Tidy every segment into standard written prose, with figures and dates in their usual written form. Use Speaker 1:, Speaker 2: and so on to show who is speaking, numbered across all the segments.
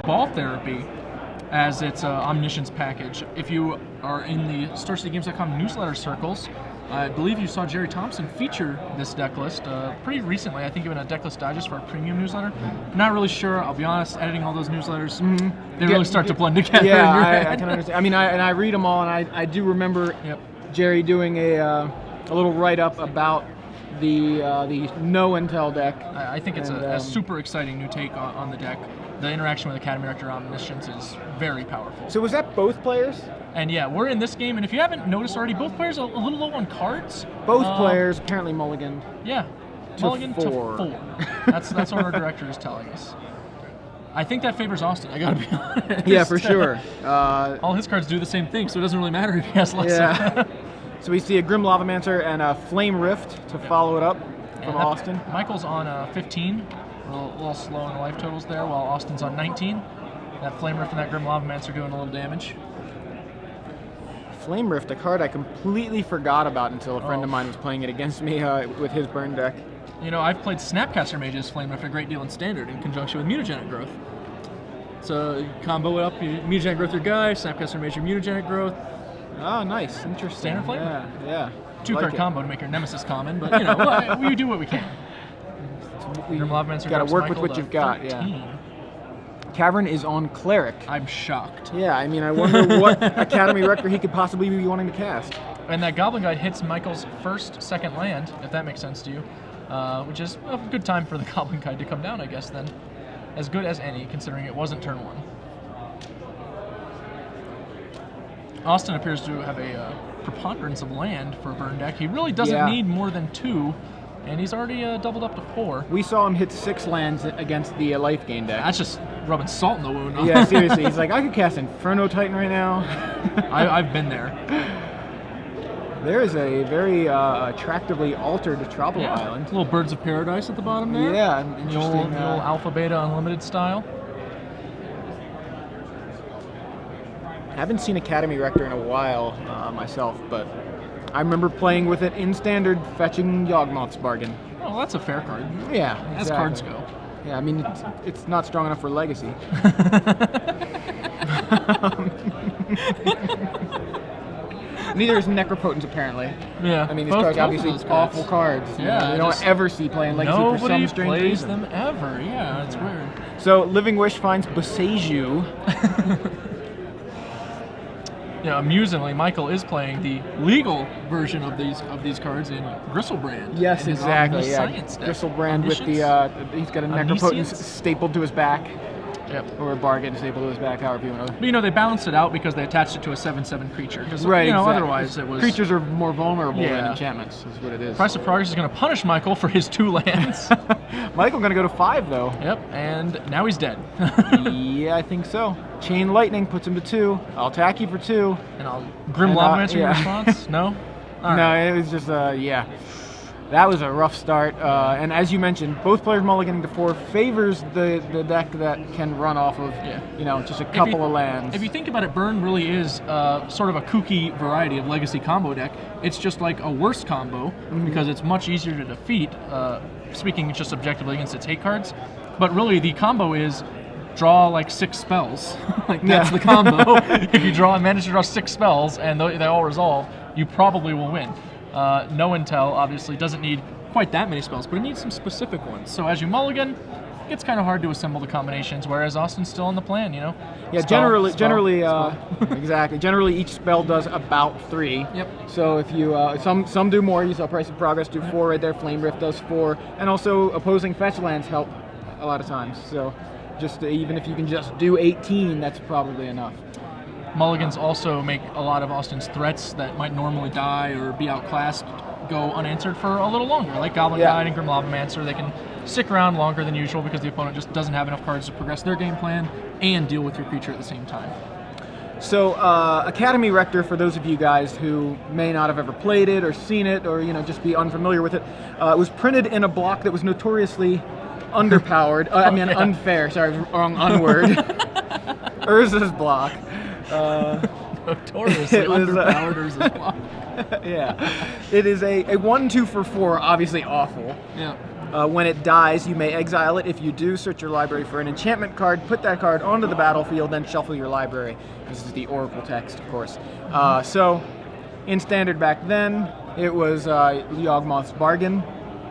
Speaker 1: Ball Therapy as its Omniscience package. If you are in the StarCityGames.com newsletter circles, I believe you saw Jerry Thompson feature this deck list pretty recently. I think even a deck list digest for our premium newsletter. Not really sure. I'll be honest. Editing all those newsletters, they really start to blend together.
Speaker 2: Yeah, I can understand. I mean, I read them all, and I do remember Jerry doing a little write up about the No Intel deck.
Speaker 1: I think it's a super exciting new take on the deck. The interaction with Academy Rector Omniscience is very powerful.
Speaker 2: So was that both players?
Speaker 1: And yeah, we're in this game, and if you haven't noticed already, both players are a little low on cards.
Speaker 2: Both players apparently mulliganed.
Speaker 1: Yeah, mulliganed to 4. That's what our director is telling us. I think that favors Austin, I gotta be honest.
Speaker 2: Yeah, for sure.
Speaker 1: All his cards do the same thing, so it doesn't really matter if he has less.
Speaker 2: Yeah. So we see a Grim Lavamancer and a Flame Rift to follow it up from Austin.
Speaker 1: Michael's on 15. A little slow in the life totals there, while Austin's on 19. That Flame Rift and that Grim Lavamancer doing a little damage.
Speaker 2: Flame Rift, a card I completely forgot about until a friend of mine was playing it against me with his burn deck.
Speaker 1: You know, I've played Snapcaster Mage's Flame Rift a great deal in Standard in conjunction with Mutagenic Growth. So you combo it up, you Mutagenic Growth your guy, Snapcaster Mage your Mutagenic Growth.
Speaker 2: Oh, nice. Interesting.
Speaker 1: Standard Flame
Speaker 2: Rift? Yeah.
Speaker 1: 2-card combo to make your Nemesis common, but you know, we do what we can.
Speaker 2: You gotta work with what you've got, 13. Yeah. Cavern is on Cleric.
Speaker 1: I'm shocked.
Speaker 2: Yeah, I mean, I wonder what Academy Rector he could possibly be wanting to cast.
Speaker 1: And that Goblin Guide hits Michael's second land, if that makes sense to you, which is a good time for the Goblin Guide to come down, I guess, then. As good as any, considering it wasn't turn 1. Austin appears to have a preponderance of land for a burn deck. He really doesn't need more than 2. And he's already doubled up to 4.
Speaker 2: We saw him hit 6 lands against the life gain deck.
Speaker 1: That's just rubbing salt in the wound.
Speaker 2: Yeah, seriously. He's like, I could cast Inferno Titan right now.
Speaker 1: I've been there.
Speaker 2: There is a very attractively altered Tropical Island.
Speaker 1: Little Birds of Paradise at the bottom there.
Speaker 2: Yeah, interesting.
Speaker 1: The old Alpha Beta Unlimited style.
Speaker 2: I haven't seen Academy Rector in a while myself, but I remember playing with it in Standard, fetching Yawgmoth's Bargain.
Speaker 1: Oh, that's a fair card.
Speaker 2: Yeah, exactly.
Speaker 1: As cards go.
Speaker 2: Yeah, I mean, it's not strong enough for Legacy. Neither is Necropotence, apparently.
Speaker 1: Yeah.
Speaker 2: I mean, these cards obviously awful cards.
Speaker 1: Yeah.
Speaker 2: You don't ever see playing Legacy for some strange
Speaker 1: Nobody plays
Speaker 2: reason.
Speaker 1: them ever. Yeah, it's weird.
Speaker 2: So, Living Wish finds Boseiju.
Speaker 1: Yeah, amusingly, Michael is playing the legal version of these cards in Gristlebrand.
Speaker 2: Yes, exactly. Yeah,
Speaker 1: Science deck.
Speaker 2: Gristlebrand with the he's got a Necropotence stapled to his back.
Speaker 1: Yep.
Speaker 2: Or a Bargain stapled to his back, however you want to.
Speaker 1: But you know, they balanced it out because they attached it to a 7/7 creature.
Speaker 2: Right.
Speaker 1: You know,
Speaker 2: exactly.
Speaker 1: Otherwise it was
Speaker 2: creatures are more vulnerable than enchantments. Is what it is.
Speaker 1: Price of Progress is going to punish Michael for his 2 lands.
Speaker 2: Michael going to go to 5 though.
Speaker 1: Yep. And now he's dead.
Speaker 2: Yeah, I think so. Chain Lightning puts him to 2. I'll attack you for 2.
Speaker 1: And I'll Grim Lavamancer your response. No. All
Speaker 2: no,
Speaker 1: right.
Speaker 2: it was just yeah. That was a rough start, and as you mentioned, both players mulliganing to 4 favors the deck that can run off of, you know, just a couple of lands.
Speaker 1: If you think about it, Burn really is sort of a kooky variety of Legacy combo deck. It's just like a worse combo because it's much easier to defeat, speaking just objectively against its hate cards. But really, the combo is draw like 6 spells. Like that's the combo. If you manage to draw 6 spells and they all resolve, you probably will win. No Intel obviously doesn't need quite that many spells, but it needs some specific ones. So as you mulligan, it gets kind of hard to assemble the combinations, whereas Austin's still on the plan, you know?
Speaker 2: Yeah, generally, exactly. Generally, each spell does about 3.
Speaker 1: Yep.
Speaker 2: So if you, some do more. You saw Price of Progress do 4 right there. Flame Rift does 4. And also opposing fetch lands help a lot of times. So just even if you can just do 18, that's probably enough.
Speaker 1: Mulligans also make a lot of Austin's threats that might normally die or be outclassed go unanswered for a little longer, like Goblin Guide and Grim Lavamancer. They can stick around longer than usual because the opponent just doesn't have enough cards to progress their game plan and deal with your creature at the same time.
Speaker 2: So Academy Rector, for those of you guys who may not have ever played it or seen it or just be unfamiliar with it, was printed in a block that was notoriously underpowered. Unfair. Sorry, wrong unword. Urza's block.
Speaker 1: Notoriously underpowered Urza's block.
Speaker 2: Yeah. It is a 1/2 for 4, obviously awful.
Speaker 1: Yeah.
Speaker 2: When it dies, you may exile it. If you do, search your library for an enchantment card, put that card onto the battlefield, then shuffle your library. This is the Oracle text, of course. So, in Standard back then, it was Yawgmoth's Bargain,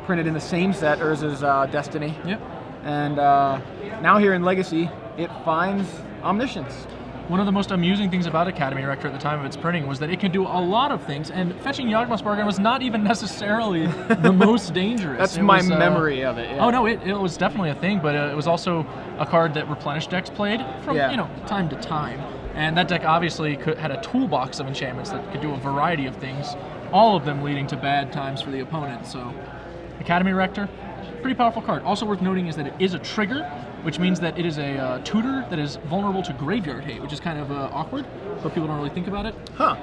Speaker 2: printed in the same set, Urza's Destiny.
Speaker 1: Yep.
Speaker 2: And now here in Legacy, it finds Omniscience.
Speaker 1: One of the most amusing things about Academy Rector at the time of its printing was that it can do a lot of things, and fetching Yawgmoth's Bargain was not even necessarily the most dangerous.
Speaker 2: That's my memory of it. Yeah.
Speaker 1: Oh no, it was definitely a thing, but it was also a card that replenished decks played from time to time. And that deck obviously had a toolbox of enchantments that could do a variety of things, all of them leading to bad times for the opponent. So, Academy Rector, pretty powerful card. Also worth noting is that it is a trigger, which means that it is a tutor that is vulnerable to graveyard hate, which is kind of awkward, but people don't really think about it.
Speaker 2: Huh.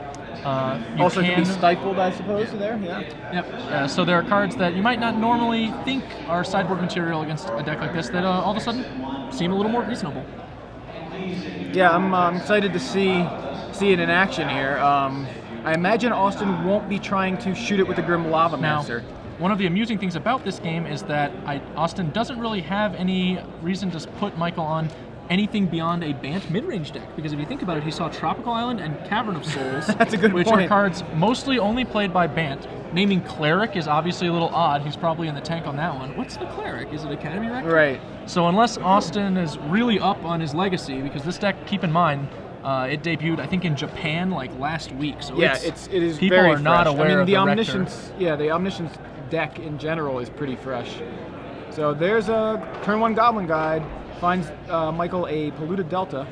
Speaker 2: Also can be stifled, I suppose, there, yeah.
Speaker 1: Yep. So there are cards that you might not normally think are sideboard material against a deck like this that all of a sudden seem a little more reasonable.
Speaker 2: Yeah, I'm excited to see it in action here. I imagine Austin won't be trying to shoot it with the Grim Lava Master.
Speaker 1: One of the amusing things about this game is that Austin doesn't really have any reason to put Michael on anything beyond a Bant mid-range deck, because if you think about it, he saw Tropical Island and Cavern of Souls,
Speaker 2: That's a good
Speaker 1: which
Speaker 2: point.
Speaker 1: are cards mostly only played by Bant. Naming Cleric is obviously a little odd. He's probably in the tank on that one. What's the Cleric? Is it Academy Rector?
Speaker 2: Right.
Speaker 1: So unless Austin is really up on his legacy, because this deck, keep in mind, it debuted, I think, in Japan like last week. So
Speaker 2: yeah, it is
Speaker 1: people
Speaker 2: very
Speaker 1: are not
Speaker 2: fresh.
Speaker 1: aware of
Speaker 2: the
Speaker 1: the
Speaker 2: Omniscience.
Speaker 1: Rector.
Speaker 2: Yeah, the Omniscience deck in general is pretty fresh. So there's a turn 1 Goblin Guide. Finds Michael a Polluted Delta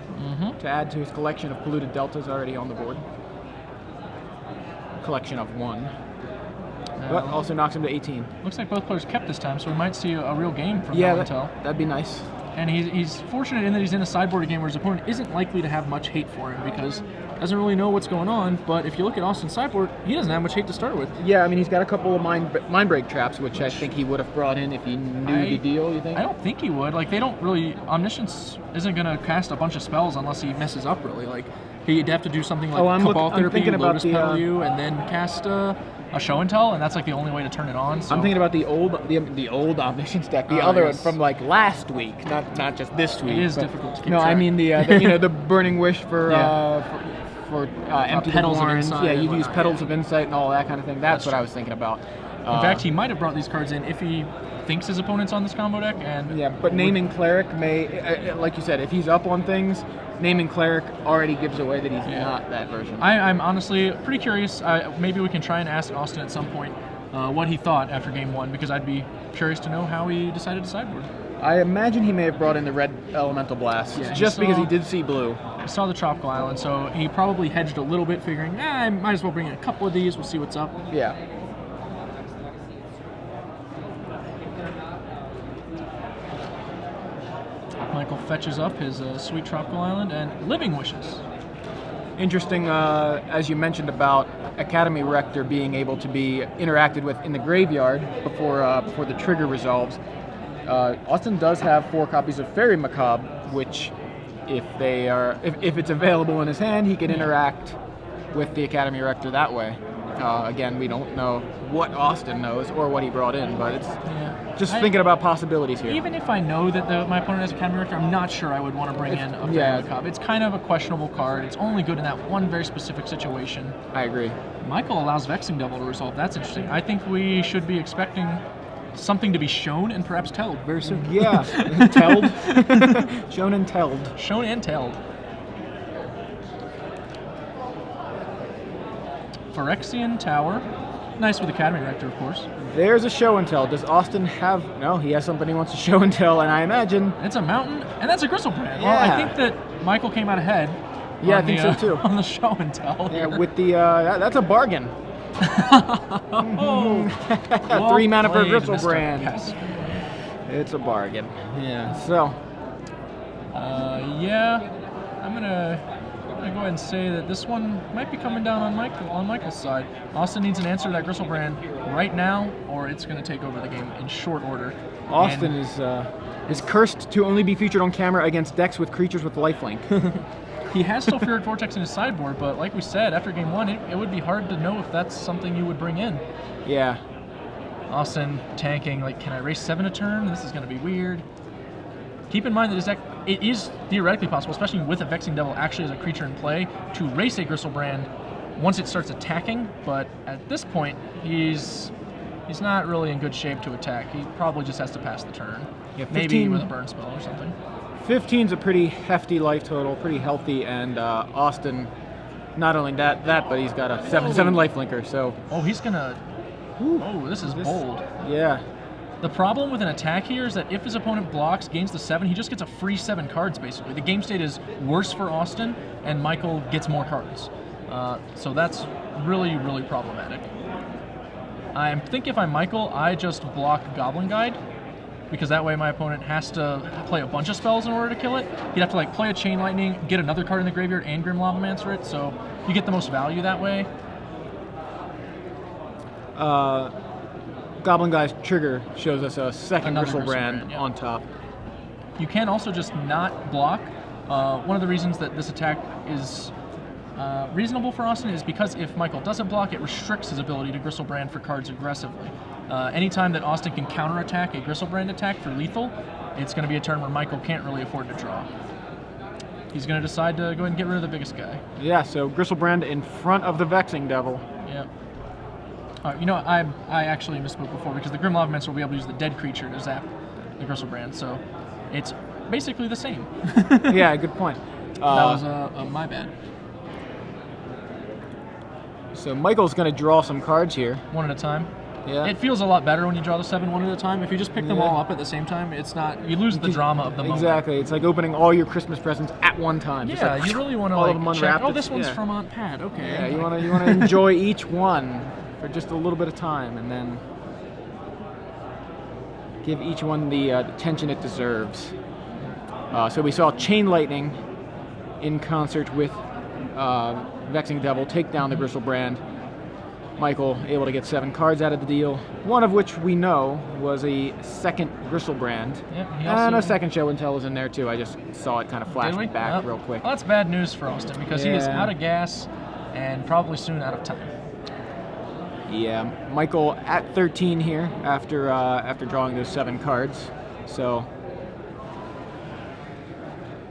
Speaker 2: to add to his collection of Polluted Deltas already on the board. Collection of 1. But also knocks him to 18.
Speaker 1: Looks like both players kept this time, so we might see a real game from
Speaker 2: Yeah,
Speaker 1: Valentel.
Speaker 2: that'd be nice.
Speaker 1: And he's fortunate in that he's in a sideboard game where his opponent isn't likely to have much hate for him because he doesn't really know what's going on. But if you look at Austin's sideboard, he doesn't have much hate to start with.
Speaker 2: Yeah, I mean, he's got a couple of mind break traps, which I think he would have brought in if he knew the deal, you think?
Speaker 1: I don't think he would. Like, they don't really... Omniscience isn't going to cast a bunch of spells unless he messes up, really. Like, he'd have to do something like Cabal Therapy, Lotus Petal You, and then cast a Show and Tell, and that's like the only way to turn it on. So.
Speaker 2: I'm thinking about the old Omniscience deck, the other one from like last week, not just this week.
Speaker 1: It is difficult to keep
Speaker 2: track. I mean the Burning Wish for empty
Speaker 1: Petals
Speaker 2: the Warrens.
Speaker 1: of Insight.
Speaker 2: Yeah, you'd use Petals of Insight and all that kind of thing. That's what I was thinking about.
Speaker 1: In fact, he might have brought these cards in if he thinks his opponent's on this combo deck. And
Speaker 2: yeah, but naming Cleric may, like you said, if he's up on things, naming Cleric already gives away that he's not that version.
Speaker 1: I'm honestly pretty curious. Maybe we can try and ask Austin at some point what he thought after game 1, because I'd be curious to know how he decided to sideboard.
Speaker 2: I imagine he may have brought in the red Elemental Blast, because he did see blue.
Speaker 1: He saw the Tropical Island, so he probably hedged a little bit, figuring, I might as well bring in a couple of these, we'll see what's up.
Speaker 2: Yeah.
Speaker 1: Michael fetches up his sweet Tropical Island and Living Wishes.
Speaker 2: Interesting, as you mentioned about Academy Rector being able to be interacted with in the graveyard before the trigger resolves. Austin does have 4 copies of Fairy Macabre, which, if it's available in his hand, he can interact with the Academy Rector that way. Again, we don't know what Austin knows or what he brought in, but it's just thinking about possibilities here.
Speaker 1: Even if I know that my opponent has Academy Rector, I'm not sure I would want to bring in a Fairy Macabre. It's kind of a questionable card. It's only good in that one very specific situation.
Speaker 2: I agree.
Speaker 1: Michael allows Vexing Devil to resolve. That's interesting. I think we should be expecting something to be shown and perhaps telled very soon.
Speaker 2: Yeah, telled. Shown and telled.
Speaker 1: Shown and telled. Phyrexian Tower. Nice with Academy Rector, of course.
Speaker 2: There's a show and tell. Does Austin have... No, he has something he wants to show and tell, and I imagine...
Speaker 1: It's a mountain, and that's a Gristlebrand.
Speaker 2: Yeah.
Speaker 1: Well, I think that Michael came out ahead.
Speaker 2: Yeah, I think so too.
Speaker 1: On the show and tell.
Speaker 2: Yeah, with the... that's a bargain.
Speaker 1: Oh,
Speaker 2: 3 mana for
Speaker 1: played,
Speaker 2: Gristlebrand.
Speaker 1: Yes.
Speaker 2: It's a bargain. Yeah, so...
Speaker 1: I'm gonna go ahead and say that this one might be coming down on Michael's side. Austin needs an answer to that Gristlebrand right now, or it's going to take over the game in short order.
Speaker 2: Austin is cursed to only be featured on camera against decks with creatures with lifelink.
Speaker 1: He has Sulfuric Vortex in his sideboard, but like we said, after game 1, it would be hard to know if that's something you would bring in.
Speaker 2: Yeah.
Speaker 1: Austin tanking, like, can I race 7 a turn? This is going to be weird. Keep in mind that his deck, it is theoretically possible, especially with a Vexing Devil actually as a creature in play, to race a Gristlebrand once it starts attacking, but at this point, he's not really in good shape to attack. He probably just has to pass the turn.
Speaker 2: Yeah, 15,
Speaker 1: maybe with a burn spell or something.
Speaker 2: 15's a pretty hefty life total, pretty healthy, and Austin, not only that, but he's got a 7/7 lifelinker, so...
Speaker 1: Oh, he's gonna... Oh, this is bold.
Speaker 2: Yeah.
Speaker 1: The problem with an attack here is that if his opponent blocks, gains the 7, he just gets a free 7 cards, basically. The game state is worse for Austin, and Michael gets more cards. So that's really, really problematic. I think if I'm Michael, I just block Goblin Guide, because that way my opponent has to play a bunch of spells in order to kill it. He'd have to like play a Chain Lightning, get another card in the graveyard, and Grim Lavamancer it, so you get the most value that way.
Speaker 2: Goblin Guy's trigger shows us a second Gristlebrand
Speaker 1: yeah.
Speaker 2: on top.
Speaker 1: You can also just not block. One of the reasons that this attack is reasonable for Austin is because if Michael doesn't block, it restricts his ability to Gristlebrand for cards aggressively. Anytime that Austin can counterattack a Gristlebrand attack for lethal, it's going to be a turn where Michael can't really afford to draw. He's going to decide to go ahead and get rid of the biggest guy.
Speaker 2: Yeah, so Gristlebrand in front of the Vexing Devil.
Speaker 1: Yeah. You know, I actually misspoke before because the Grim Lavamancer will be able to use the dead creature to zap the Gristlebrand, so it's basically the same.
Speaker 2: Yeah, good point.
Speaker 1: That was my bad.
Speaker 2: So Michael's going to draw some cards here.
Speaker 1: One at a time.
Speaker 2: Yeah.
Speaker 1: It feels a lot better when you draw the 7 one at a time. If you just pick them all up at the same time, it's not. You lose the drama of the moment.
Speaker 2: Exactly. It's like opening all your Christmas presents at one time.
Speaker 1: Yeah,
Speaker 2: just like,
Speaker 1: you really want to like check. Oh, this one's from Aunt Pat. Okay.
Speaker 2: Yeah, you want to enjoy each one for just a little bit of time, and then give each one the attention it deserves. So we saw Chain Lightning in concert with Vexing Devil take down the Gristlebrand. Michael able to get 7 cards out of the deal, one of which we know was a second Gristlebrand.
Speaker 1: Yep,
Speaker 2: and a second Show and Tell is in there too. I just saw it kind of flash back real quick.
Speaker 1: Well, that's bad news for Austin because he is out of gas and probably soon out of time.
Speaker 2: Yeah, Michael at 13 here after drawing those 7 cards. So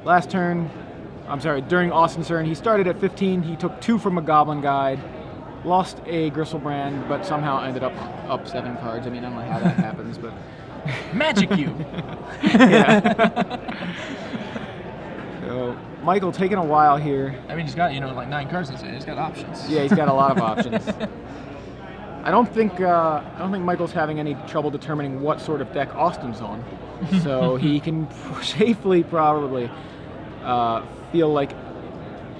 Speaker 2: last turn, I'm sorry, during Austin's turn, he started at 15. He took 2 from a Goblin Guide, lost a Gristlebrand, but somehow ended up 7 cards. I mean, I don't know how that happens, but
Speaker 1: magic you.
Speaker 2: Yeah. So Michael taking a while here.
Speaker 1: I mean, he's got like 9 cards in his hand. He's got options.
Speaker 2: Yeah, he's got a lot of options. I don't think Michael's having any trouble determining what sort of deck Austin's on, so he can safely probably feel like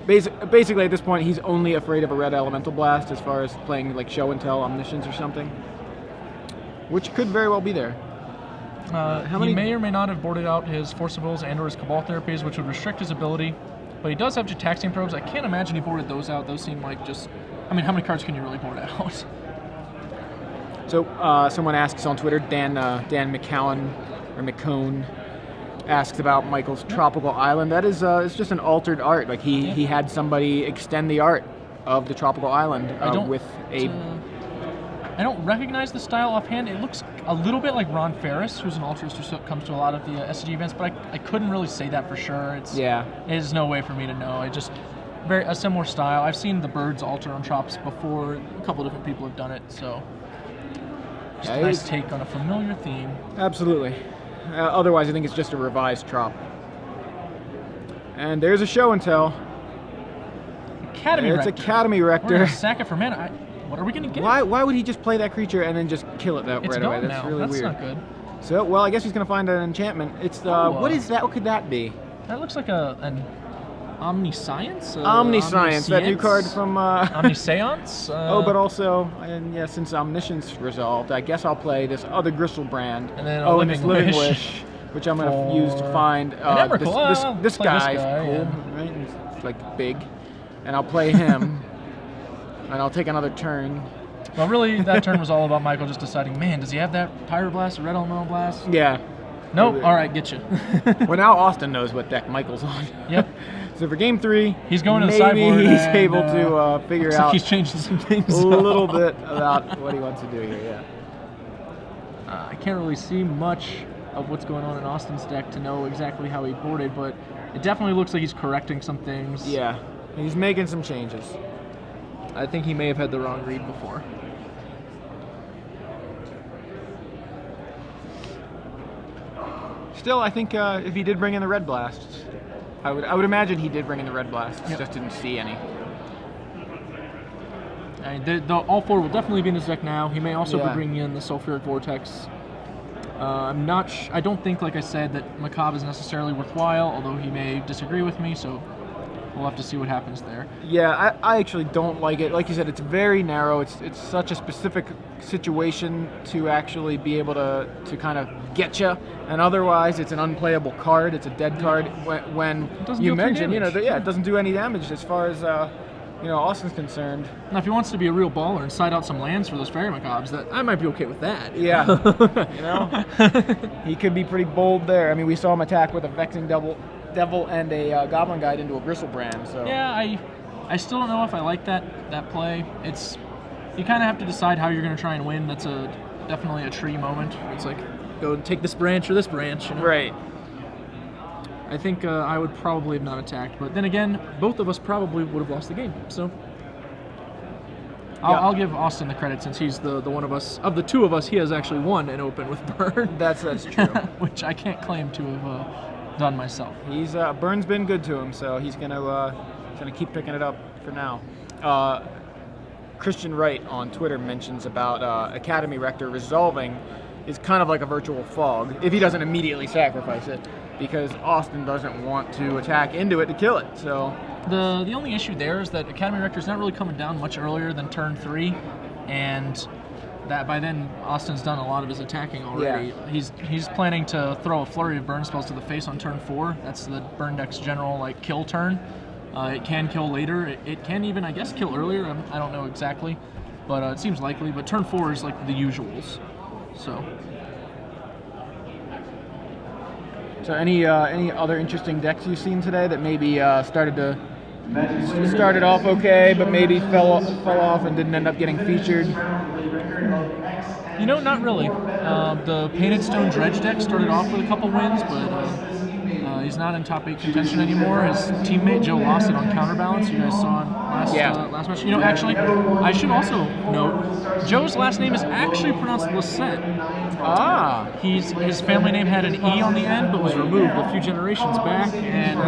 Speaker 2: basically at this point he's only afraid of a red Elemental Blast as far as playing like Show and Tell, Omniscience or something, which could very well be there.
Speaker 1: He may or may not have boarded out his Force of Wills and or his Cabal Therapies, which would restrict his ability, but he does have Taxing Probes. I can't imagine he boarded those out. Those seem like just, I mean, how many cards can you really board out?
Speaker 2: So someone asks on Twitter, Dan McCowan or McCone asks about Michael's Tropical Island. That is it's just an altered art. Like he had somebody extend the art of the Tropical Island with a.
Speaker 1: I don't recognize the style offhand. It looks a little bit like Ron Ferris, who's an altruist who comes to a lot of the SCG events, but I couldn't really say that for sure. There's no way for me to know. It just a similar style. I've seen the birds alter on Trops before. A couple different people have done it, so just a nice take on a familiar theme.
Speaker 2: Absolutely. Otherwise, I think it's just a revised Trop. And there's a Show and Tell.
Speaker 1: Academy Rector.
Speaker 2: It's Academy Rector.
Speaker 1: We're gonna sack it for mana. What are we gonna get?
Speaker 2: Why would he just play that creature and then just kill it right away? That's really weird.
Speaker 1: That's not good.
Speaker 2: So, well, I guess he's gonna find an enchantment. It's what is that? What could that be?
Speaker 1: That looks like an Omniscience?
Speaker 2: Omniscience, that new card from...
Speaker 1: Omniseance?
Speaker 2: but also, and yeah, since Omniscience resolved, I guess I'll play this other Gristlebrand.
Speaker 1: And then
Speaker 2: and this Living Wish, which I'm going to use to find this guy's cool, right? It's like big. And I'll play him, and I'll take another turn.
Speaker 1: Well, really, that turn was all about Michael just deciding, man, does he have that Pyroblast or Red Elemental Blast?
Speaker 2: Yeah.
Speaker 1: Nope. All right, get you.
Speaker 2: Well, now Austin knows what deck Michael's on.
Speaker 1: Yep.
Speaker 2: So for game 3,
Speaker 1: he's going to the sideboard.
Speaker 2: Maybe he's able to figure out
Speaker 1: he's changing some things
Speaker 2: a little bit about what he wants to do here. Yeah.
Speaker 1: I can't really see much of what's going on in Austin's deck to know exactly how he boarded, but it definitely looks like he's correcting some things.
Speaker 2: Yeah, he's making some changes.
Speaker 1: I think he may have had the wrong read before.
Speaker 2: Still, I think if he did bring in the Red Blasts, I would imagine he did bring in the Red Blasts.
Speaker 1: Yep.
Speaker 2: Just didn't see any.
Speaker 1: All 4 will definitely be in his deck now. He may also be
Speaker 2: Yeah.
Speaker 1: bringing in the Sulfuric Vortex. I'm not. I don't think, like I said, that Macabre is necessarily worthwhile. Although he may disagree with me, so we'll have to see what happens there.
Speaker 2: Yeah, I actually don't like it. Like you said, it's very narrow. It's such a specific situation to actually be able to kind of get you, and otherwise it's an unplayable card. It's a dead card. When you mentioned, it doesn't do any damage as far as Austin's concerned.
Speaker 1: Now, if he wants to be a real baller and side out some lands for those Fairy Macabres, that I might be okay with that.
Speaker 2: Yeah, he could be pretty bold there. I mean, we saw him attack with a Vexing Devil and a Goblin Guide into a Bristlebrand. So
Speaker 1: yeah, I still don't know if I like that play. You kind of have to decide how you're going to try and win. That's definitely a tree moment. It's like, go take this branch or this branch.
Speaker 2: Right.
Speaker 1: I think I would probably have not attacked, but then again, both of us probably would have lost the game. So I'll give Austin the credit, since he's the one of us, of the 2 of us, he has actually won an open with Burn.
Speaker 2: That's true.
Speaker 1: Which I can't claim to have done myself.
Speaker 2: He's Burn's been good to him, so he's gonna keep picking it up for now. Christian Wright on Twitter mentions about Academy Rector resolving is kind of like a virtual fog if he doesn't immediately sacrifice it, because Austin doesn't want to attack into it to kill it. So
Speaker 1: the only issue there is that Academy Rector's not really coming down much earlier than turn 3, and that by then Austin's done a lot of his attacking already.
Speaker 2: Yeah.
Speaker 1: He's planning to throw a flurry of burn spells to the face on turn 4. That's the burn deck's general kill turn. It can kill later. It can even, I guess, kill earlier. I don't know exactly, but it seems likely. But turn 4 is like the usuals. So
Speaker 2: any other interesting decks you've seen today that maybe started off okay, but maybe fell off and didn't end up getting featured?
Speaker 1: Not really. The Painted Stone Dredge deck started off with a couple wins, but he's not in top 8 contention anymore. His teammate Joe lost it on Counterbalance. You guys saw him last match. Actually, I should also note, Joe's last name is actually pronounced Lissette. His family name had an E on the end, but was removed a few generations back, and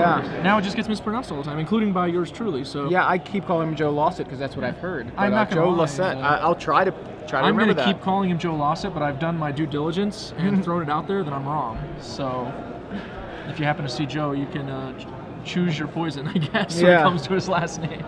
Speaker 1: now it just gets mispronounced all the time, including by yours truly. So
Speaker 2: yeah, I keep calling him Joe Lossett because that's what I've heard. But,
Speaker 1: I'm not gonna
Speaker 2: Joe
Speaker 1: lie,
Speaker 2: Lissette. I'll try to
Speaker 1: I'm
Speaker 2: remember
Speaker 1: going to
Speaker 2: that.
Speaker 1: keep calling him Joe Lossett, but I've done my due diligence and thrown it out there that I'm wrong. So if you happen to see Joe, you can choose your poison, I guess, when it comes to his last name.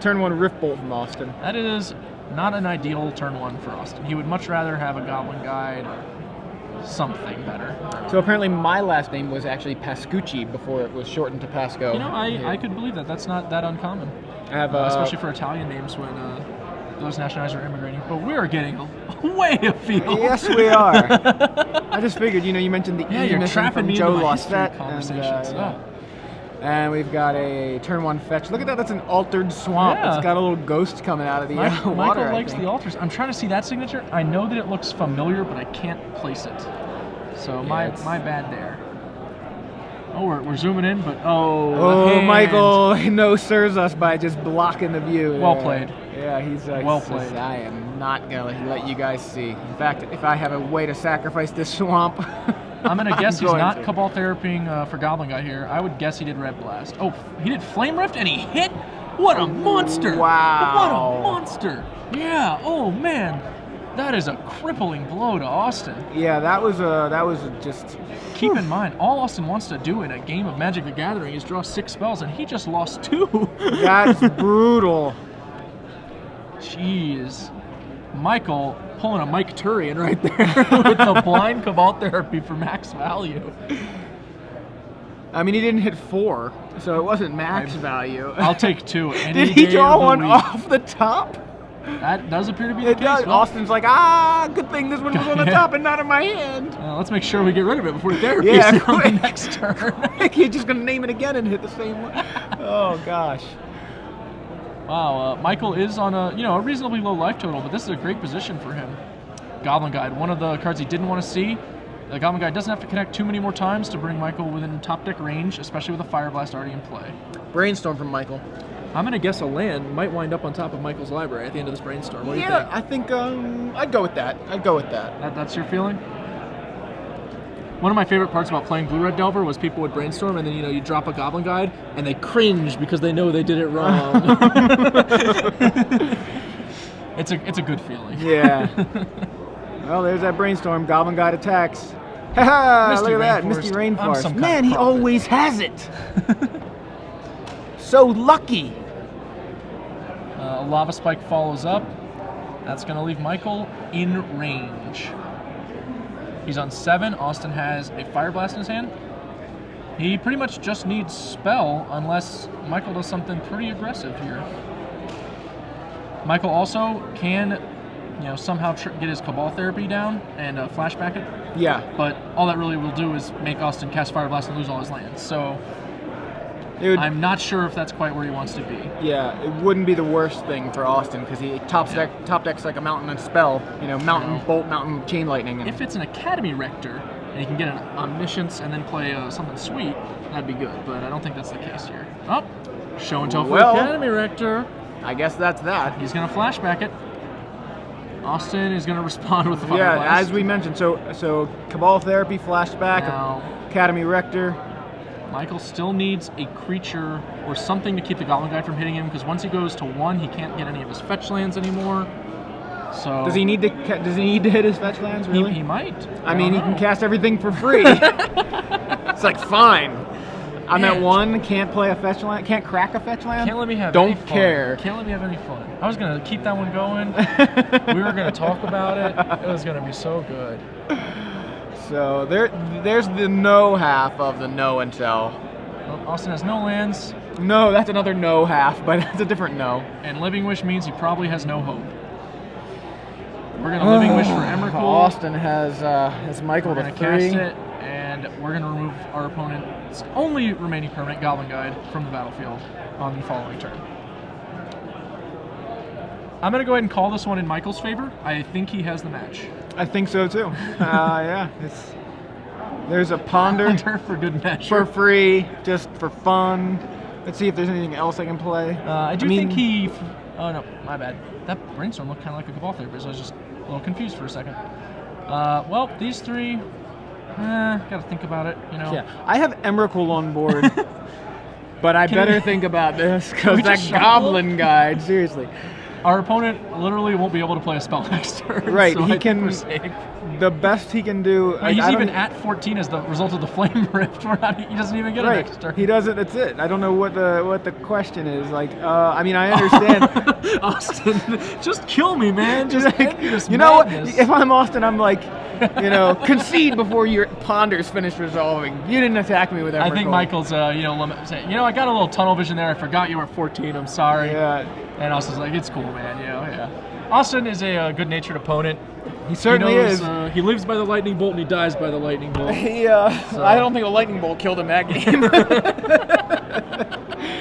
Speaker 2: Turn 1 Riftbolt from Austin.
Speaker 1: That is not an ideal turn 1 for Austin. He would much rather have a Goblin Guide or something better.
Speaker 2: So apparently my last name was actually Pascucci before it was shortened to Pasco.
Speaker 1: I could believe that. That's not that uncommon.
Speaker 2: I have
Speaker 1: especially for Italian names when those nationalities are immigrating. But we are getting way afield.
Speaker 2: Yes, we are. I just figured, you mentioned the
Speaker 1: you're trapping
Speaker 2: from
Speaker 1: me
Speaker 2: Joe
Speaker 1: into my
Speaker 2: Lossett
Speaker 1: conversations.
Speaker 2: And we've got a turn 1 fetch. Look at that. That's an altered swamp.
Speaker 1: Yeah.
Speaker 2: It's got a little ghost coming out of the water.
Speaker 1: Michael likes the altars. I'm trying to see that signature. I know that it looks familiar, but I can't place it. So my bad there. Oh, we're zooming in, but
Speaker 2: Michael no-sirs us by just blocking the view.
Speaker 1: Well played.
Speaker 2: Yeah, he's
Speaker 1: well played.
Speaker 2: I am not gonna let you guys see. In fact, if I have a way to sacrifice this swamp,
Speaker 1: I'm gonna guess he's not Cabal Therapying for Goblin Guy here. I would guess he did Red Blast. Oh, he did Flame Rift and he hit. What a monster!
Speaker 2: Wow!
Speaker 1: What a monster! Yeah. Oh man, that is a crippling blow to Austin.
Speaker 2: Yeah, that was just.
Speaker 1: Keep in mind, all Austin wants to do in a game of Magic the Gathering is draw 6 spells, and he just lost 2.
Speaker 2: That's brutal.
Speaker 1: Jeez. Michael pulling a Mike Turian right there with the blind Cabal Therapy for max value.
Speaker 2: I mean, he didn't hit 4, so it wasn't max value.
Speaker 1: I'll take 2.
Speaker 2: Did he draw one off the top?
Speaker 1: That does appear to be the case.
Speaker 2: Well, Austin's like, good thing this one was on the top and not in my hand.
Speaker 1: Let's make sure we get rid of it before the therapy
Speaker 2: on
Speaker 1: the next turn.
Speaker 2: You're just going to name it again and hit the same one. Oh, gosh.
Speaker 1: Wow, Michael is on a reasonably low life total, but this is a great position for him. Goblin Guide, one of the cards he didn't want to see. The Goblin Guide doesn't have to connect too many more times to bring Michael within top deck range, especially with a Fire Blast already in play.
Speaker 2: Brainstorm from Michael.
Speaker 1: I'm going to guess a land might wind up on top of Michael's library at the end of this brainstorm. What do you
Speaker 2: Yeah,
Speaker 1: think?
Speaker 2: I think I'd go with that.
Speaker 1: That's your feeling? One of my favorite parts about playing Blue-Red Delver was people would brainstorm and then, you drop a Goblin Guide and they cringe because they know they did it wrong. It's a good feeling.
Speaker 2: Yeah. Well, there's that brainstorm. Goblin Guide attacks. Ha! Look at that, Misty Rainforest. Man, he always has it. So lucky.
Speaker 1: Lava Spike follows up. That's going to leave Michael in range. He's on 7. Austin has a Fire Blast in his hand. He pretty much just needs Spell unless Michael does something pretty aggressive here. Michael also can, somehow get his Cabal Therapy down and flashback it.
Speaker 2: Yeah.
Speaker 1: But all that really will do is make Austin cast Fire Blast and lose all his lands. So I'm not sure if that's quite where he wants to be.
Speaker 2: Yeah, it wouldn't be the worst thing for Austin because he top decks like a mountain and spell. Mountain bolt, mountain chain lightning. And
Speaker 1: if it's an Academy Rector and he can get an Omniscience and then play something sweet, that'd be good. But I don't think that's the case here. Oh, show and tell for Academy Rector.
Speaker 2: I guess that's that.
Speaker 1: He's gonna flashback it. Austin is gonna respond with the Fire Blast.
Speaker 2: Yeah, as we mentioned. So Cabal Therapy, flashback,
Speaker 1: now,
Speaker 2: Academy Rector.
Speaker 1: Michael still needs a creature or something to keep the Goblin Guide from hitting him, because once he goes to 1, he can't get any of his fetch lands anymore. So
Speaker 2: does he need to hit his fetch lands? Really?
Speaker 1: He might.
Speaker 2: I mean, he can cast everything for free. It's like fine. I'm at 1. Can't play a fetch land. Can't crack a fetch land.
Speaker 1: Can't let me have.
Speaker 2: Don't
Speaker 1: any fun.
Speaker 2: care.
Speaker 1: Can't let me have any fun. I was gonna keep that one going. We were gonna talk about it. It was gonna be so good.
Speaker 2: So there's the no half of the no and tell.
Speaker 1: Well, Austin has no lands.
Speaker 2: No, that's another no half, but that's a different no.
Speaker 1: And Living Wish means he probably has no hope. We're gonna Living Wish for Emrakul.
Speaker 2: Austin has Michael
Speaker 1: We're
Speaker 2: to
Speaker 1: gonna
Speaker 2: 3.
Speaker 1: cast it, and we're gonna remove our opponent's only remaining permanent Goblin Guide from the battlefield on the following turn. I'm gonna go ahead and call this one in Michael's favor. I think he has the match.
Speaker 2: I think so too. Yeah, there's a ponder
Speaker 1: For good measure.
Speaker 2: for free, just for fun. Let's see if there's anything else I can play.
Speaker 1: I think he. Oh no, my bad. That brainstorm looked kind of like a Cabal Therapist. I was just a little confused for a second. Well, these 3. Gotta think about it.
Speaker 2: Yeah, I have Emrakul on board, but I better think about this because that Goblin Guide. Seriously.
Speaker 1: Our opponent literally won't be able to play a spell next turn.
Speaker 2: Right,
Speaker 1: so
Speaker 2: he can. The best he can do.
Speaker 1: He's even at 14 as the result of the Flame Rift. He doesn't even get a next turn.
Speaker 2: He doesn't. That's it. I don't know what the question is. I mean, I understand.
Speaker 1: Austin, just kill me, man. Just end this
Speaker 2: know what?
Speaker 1: madness.
Speaker 2: If I'm Austin, I'm like, concede before your ponders finish resolving. You didn't attack me with Emrakul.
Speaker 1: I think Michael's, limit saying, I got a little tunnel vision there. I forgot you were 14. I'm sorry.
Speaker 2: Yeah.
Speaker 1: And Austin's like, it's cool, man. Yeah. Austin is a good-natured opponent.
Speaker 2: He certainly is.
Speaker 1: He lives by the lightning bolt and he dies by the lightning bolt.
Speaker 2: I don't think a lightning bolt killed him that game.